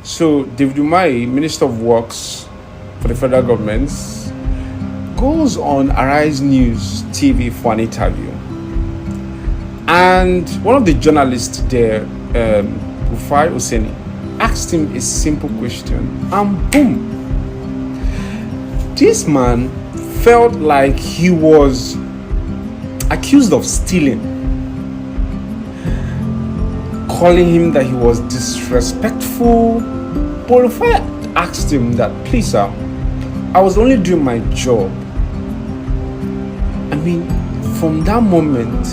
So David Umahi, Minister of Works for the federal government, goes on Arise News TV for an interview. And one of the journalists there, Rufai Oseni, asked him a simple question, and boom, this man felt like he was accused of stealing, calling him that he was disrespectful. But Rufai asked him that, please sir, I was only doing my job. I mean, from that moment,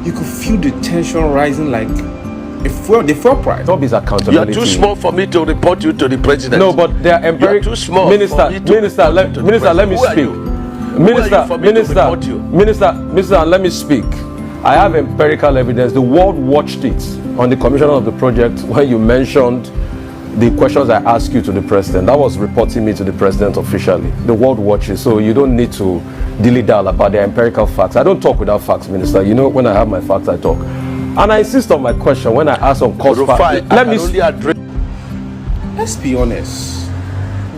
you could feel the tension rising like the fuel price. Job is accountability. You are too small for me to report you to the president. No, but they are empirical. You are too small. Minister, let me speak. Minister, let me speak. I have empirical evidence. The world watched it on the commission of the project when you mentioned the questions I asked you to the president. That was reporting me to the president officially. The world watches, so you don't need to dilly-dally about the empirical facts. I don't talk without facts, Minister. You know, when I have my facts, I talk. And I insist on my question when I ask on cost. Let's be honest.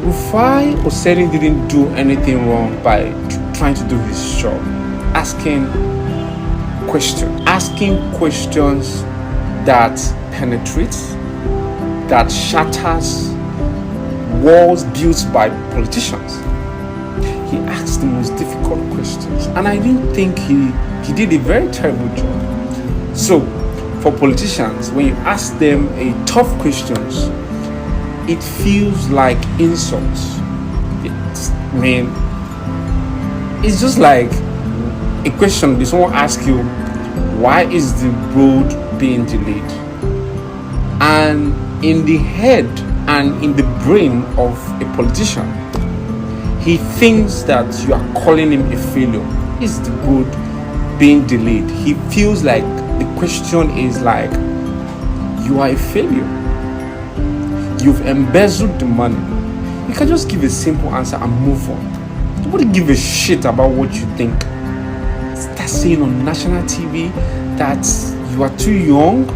Rufai Oseni didn't do anything wrong by trying to do his job. Asking questions that penetrates, that shatters walls built by politicians. He asked the most difficult questions, and I didn't think he did a very terrible job. So, for politicians, when you ask them a tough questions, it feels like insults. It's just like a question. Someone asks you, why is the road being delayed? And in the head and in the brain of a politician, he thinks that you are calling him a failure. Is the road being delayed? He feels like the question is like, you are a failure. You've embezzled the money. You can just give a simple answer and move on. Nobody give a shit about what you think. Start saying on national TV that you are too young.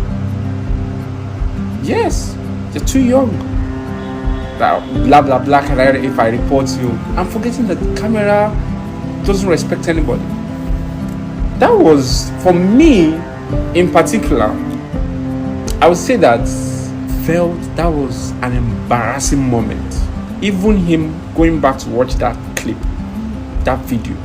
Yes, you're too young. Blah blah blah. If I report you, I'm forgetting that the camera doesn't respect anybody. That was, for me in particular, I would say that felt that was an embarrassing moment. Even him going back to watch that clip, that video,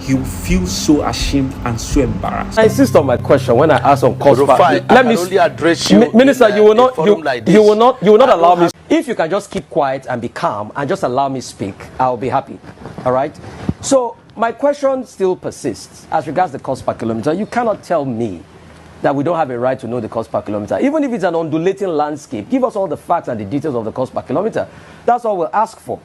he will feel so ashamed and so embarrassed. I insist on my question when I ask on cost. Let me only address you, Minister. You will not allow me. If you can just keep quiet and be calm and just allow me speak, I'll be happy. All right. So my question still persists as regards the cost per kilometer. You cannot tell me that we don't have a right to know the cost per kilometer, even if it's an undulating landscape. Give us all the facts and the details of the cost per kilometer. That's all we'll ask for.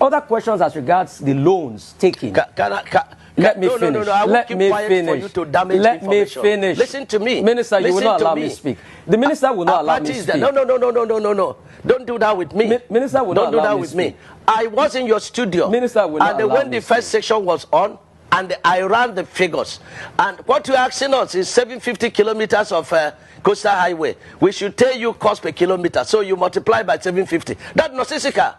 Other questions as regards the loans taken. Let me finish. Let me finish. Let me finish. Listen to me. Minister, you will not allow me to speak. The minister will not allow me to speak. No. Don't do that with me. Minister will not allow me to speak. I was in your studio. Minister will not allow me to speak. And when the first section was on, and I ran the figures. And what you're asking us is 750 kilometers of coastal highway. We should tell you cost per kilometer. So you multiply by 750. That's Nosisika.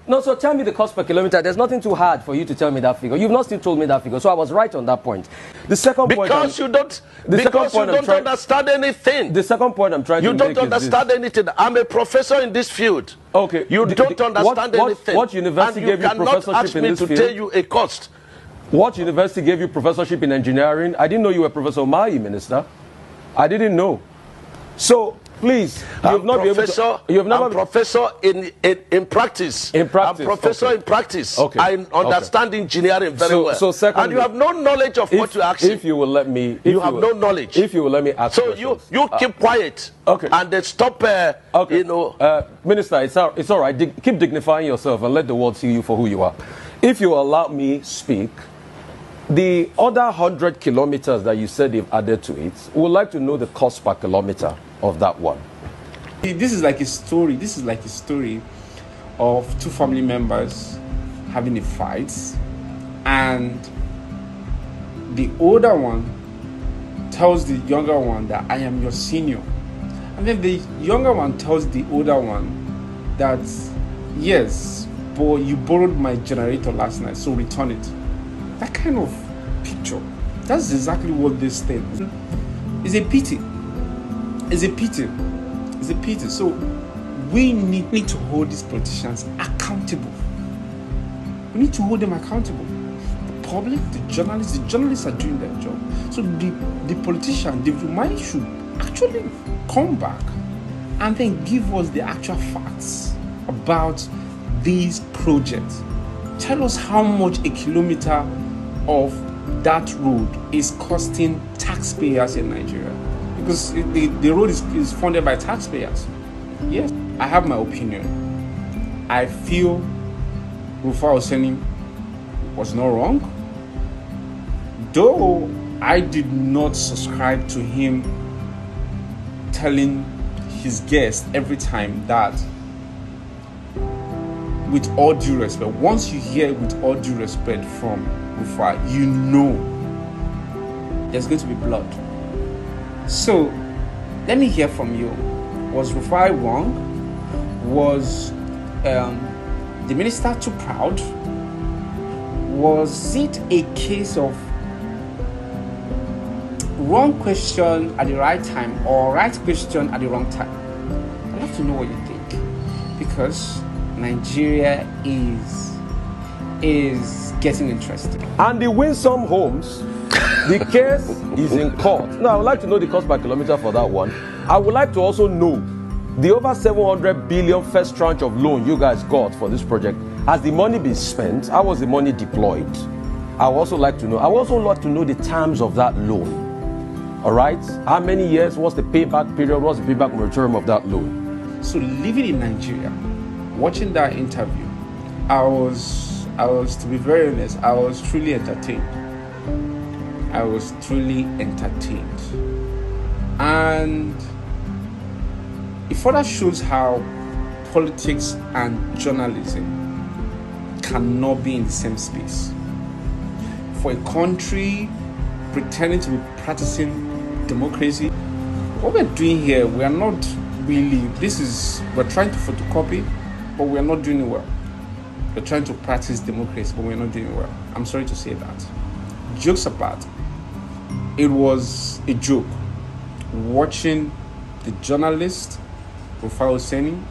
No, so tell me the cost per kilometer. There's nothing too hard for you to tell me that figure. You've not still told me that figure, so I was right on that point. The second point, because you don't understand anything. The second point I'm trying to make is you don't understand anything. I'm a professor in this field. Okay. You don't understand anything. What university gave you professorship in this field? You cannot ask me to tell you a cost. What university gave you professorship in engineering? I didn't know you were Professor Umahi, Minister. I didn't know. So please, I'm professor in practice. In practice. I'm professor in practice. Okay. I understand engineering very well. So secondly, and you have no knowledge of what you're asking. If you will let me, you have no knowledge. If you will let me ask. So you keep quiet. Okay. And then stop. Okay. Minister, it's all right. Keep dignifying yourself and let the world see you for who you are. If you allow me speak, the other 100 kilometers that you said they've added to it, we would like to know the cost per kilometer of that one. This is like a story. This is like a story of two family members having a fight, and the older one tells the younger one that I am your senior, And then the younger one tells the older one that, yes, but you borrowed my generator last night, so return it. That kind of picture. That's exactly what this thing is. A pity. It's a pity. It's a pity. So we need to hold these politicians accountable. We need to hold them accountable. The public, the journalists are doing their job. So the politician, the Umahi should actually come back and then give us the actual facts about these projects. Tell us how much a kilometer of that road is costing taxpayers in Nigeria. Because the road is funded by taxpayers. Yes, I have my opinion. I feel Rufai Oseni was not wrong. Though I did not subscribe to him telling his guests every time that, with all due respect, once you hear with all due respect from Rufai, you know there's going to be blood. So let me hear from you. Was Rufai wrong? Was the minister too proud? Was it a case of wrong question at the right time or right question at the wrong time? I'd love to know what you think, because Nigeria is getting interesting. And the Winsome Homes, the case is in court. Now, I would like to know the cost per kilometer for that one. I would like to also know the over 700 billion first tranche of loan you guys got for this project. Has the money been spent? How was the money deployed? I would also like to know. I would also like to know the terms of that loan. All right? How many years? What's the payback period? What's the payback moratorium of that loan? So living in Nigeria, watching that interview, I was, to be very honest, I was truly entertained. I was truly entertained. And it further shows how politics and journalism cannot be in the same space. For a country pretending to be practicing democracy, what we're doing here, we are not really, we're trying to photocopy, but we're not doing it well. We're trying to practice democracy, but we're not doing it well. I'm sorry to say that. Jokes apart, it was a joke watching the journalist Rufai Oseni,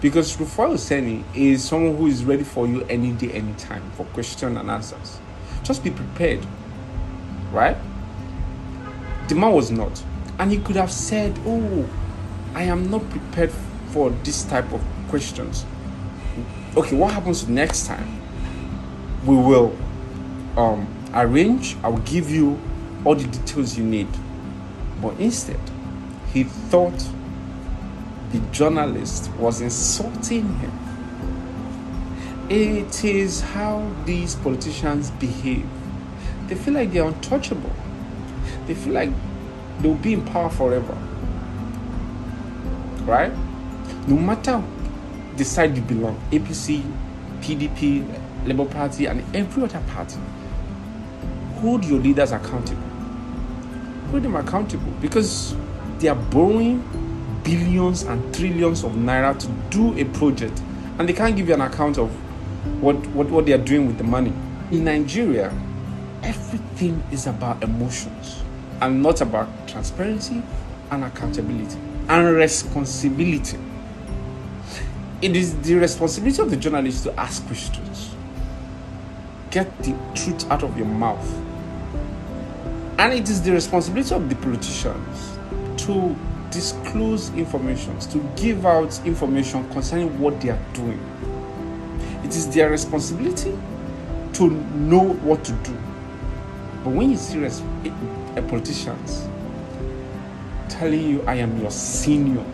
because Rufai Oseni is someone who is ready for you any day, anytime for questions and answers. Just be prepared, right? The man was not, and he could have said, "Oh, I am not prepared for this type of questions." Okay, what happens next time? We will arrange. I will give you all the details you need. But instead, he thought the journalist was insulting him. It is how these politicians behave. They feel like they're untouchable. They feel like they'll be in power forever. Right? No matter the side you belong, APC, PDP, Labour Party, and every other party, hold your leaders accountable. Hold them accountable, because they are borrowing billions and trillions of naira to do a project, and they can't give you an account of what they are doing with the money. In Nigeria, everything is about emotions and not about transparency and accountability and responsibility. It is the responsibility of the journalist to ask questions. Get the truth out of your mouth. And it is the responsibility of the politicians to disclose information, to give out information concerning what they are doing. It is their responsibility to know what to do. But when you see politicians telling you, "I am your senior,"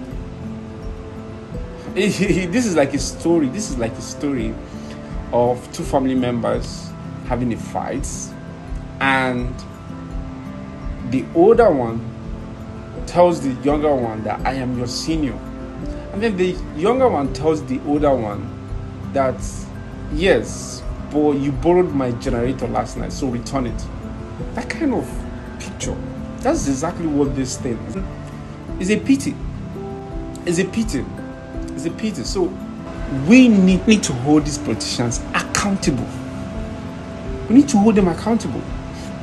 this is like a story. This is like a story of two family members having a fight, and the older one tells the younger one that, "I am your senior," and then the younger one tells the older one that, "Yes, but you borrowed my generator last night, so return it." That kind of picture, that's exactly what this thing is. It's a pity. It's a pity. It's a pity. So we need to hold these politicians accountable. We need to hold them accountable.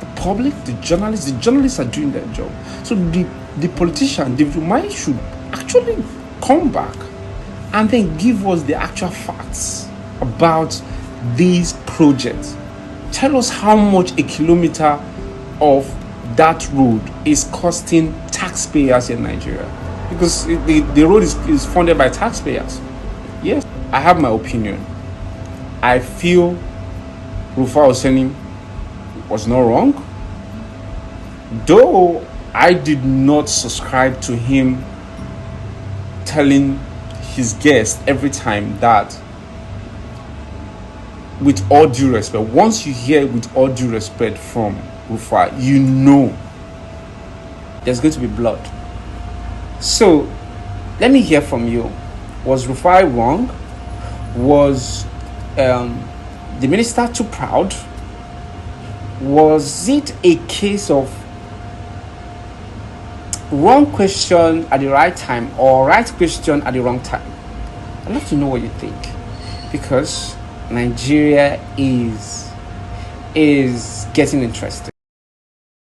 The public, the journalists are doing their job. So the politician, David Umahi, should actually come back and then give us the actual facts about these projects. Tell us how much a kilometer of that road is costing taxpayers in Nigeria, because the road is funded by taxpayers. Yes, I have my opinion. I feel Rufai Oseni was not wrong, though I did not subscribe to him telling his guests every time that, with all due respect, once you hear with all due respect from Rufai, you know there's going to be blood. So let me hear from you. Was Rufai wrong? Was the minister too proud? Was it a case of wrong question at the right time or right question at the wrong time? I'd love to know what you think, because Nigeria is getting interesting.